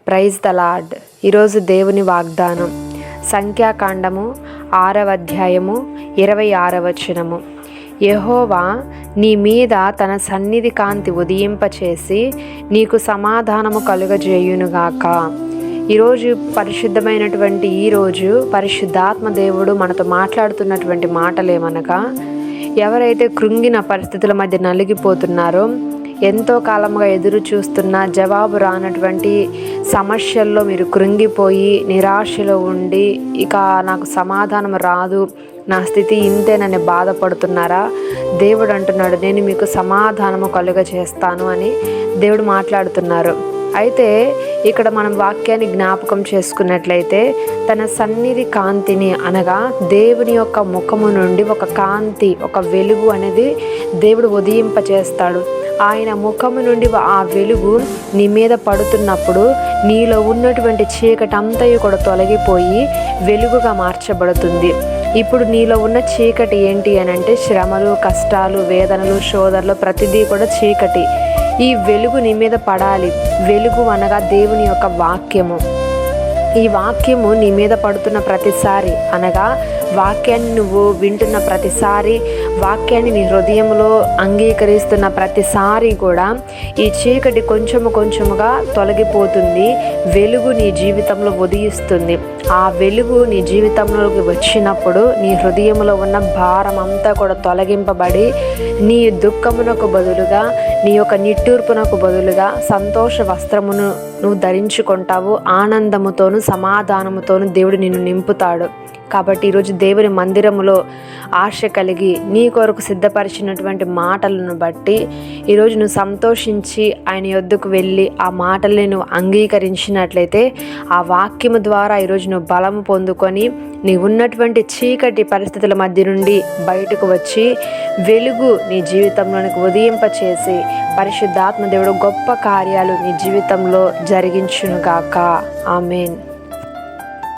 Praise the lord. ఈరోజు దేవుని వాగ్దానం సంఖ్యాకాండము 6వ అధ్యాయము 26వ వచనము. యెహోవా నీ మీద తన సన్నిధి కాంతి ఉదయింపచేసి నీకు సమాధానము కలుగజేయునుగాక. ఈరోజు పరిశుద్ధమైనటువంటి ఈరోజు పరిశుద్ధాత్మ దేవుడు మనతో మాట్లాడుతున్నటువంటి మాటలేమనగా, ఎవరైతే కృంగిన పరిస్థితుల మధ్య నలిగిపోతున్నారో, ఎంతో కాలంగా ఎదురు చూస్తున్న జవాబు రానటువంటి సమస్యల్లో మీరు కృంగిపోయి నిరాశలో ఉండి ఇక నాకు సమాధానం రాదు, నా స్థితి ఇంతేనని బాధపడుతున్నారా? దేవుడు అంటున్నాడు, నేను మీకు సమాధానము కలుగజేస్తాను అని దేవుడు మాట్లాడుతున్నారు. అయితే ఇక్కడ మనం వాక్యాన్ని జ్ఞాపకం చేసుకున్నట్లయితే, తన సన్నిధి కాంతిని అనగా దేవుని యొక్క ముఖము నుండి ఒక కాంతి, ఒక వెలుగు అనేది దేవుడు ఉదయింపచేస్తాడు. ఆయన ముఖము నుండి ఆ వెలుగు నీ మీద పడుతున్నప్పుడు నీలో ఉన్నటువంటి చీకటి అంతయు కూడా తొలగిపోయి వెలుగుగా మార్చబడుతుంది. ఇప్పుడు నీలో ఉన్న చీకటి ఏంటి అని అంటే, శ్రమలు, కష్టాలు, వేదనలు, శోధనలు, ప్రతిదీ కూడా చీకటి. ఈ వెలుగు నీ మీద పడాలి. వెలుగు అనగా దేవుని యొక్క వాక్యము. ఈ వాక్యము నీ మీద పడుతున్న ప్రతిసారి అనగా వాక్యాన్ని నువ్వు వింటున్న ప్రతిసారి, వాక్యాన్ని నీ హృదయంలో అంగీకరిస్తున్న ప్రతిసారి కూడా ఈ చీకటి కొంచెముగా తొలగిపోతుంది. వెలుగు నీ జీవితంలో ఉదయిస్తుంది. ఆ వెలుగు నీ జీవితంలోకి వచ్చినప్పుడు నీ హృదయంలో ఉన్న భారం అంతా కూడా తొలగింపబడి నీ దుఃఖమునకు బదులుగా, నీ యొక్క నిట్టూర్పునకు బదులుగా సంతోష వస్త్రమును నువ్వు ధరించుకుంటావు. ఆనందముతోను సమాధానముతోను దేవుడు నిన్ను నింపుతాడు. కాబట్టి ఈరోజు దేవుని మందిరములో ఆశ కలిగి నీ కొరకు సిద్ధపరిచినటువంటి మాటలను బట్టి ఈరోజు నువ్వు సంతోషించి ఆయన యొద్దకు వెళ్ళి ఆ మాటల్ని నువ్వు అంగీకరించినట్లయితే, ఆ వాక్యము ద్వారా ఈరోజు నువ్వు బలము పొందుకొని నీ ఉన్నటువంటి చీకటి పరిస్థితుల మధ్య నుండి బయటకు వచ్చి వెలుగు నీ జీవితంలోనికి ఉదయింపచేసి పరిశుద్ధాత్మ దేవుడు గొప్ప కార్యాలు నీ జీవితంలో జరిగించునుగాక. ఆమేన్.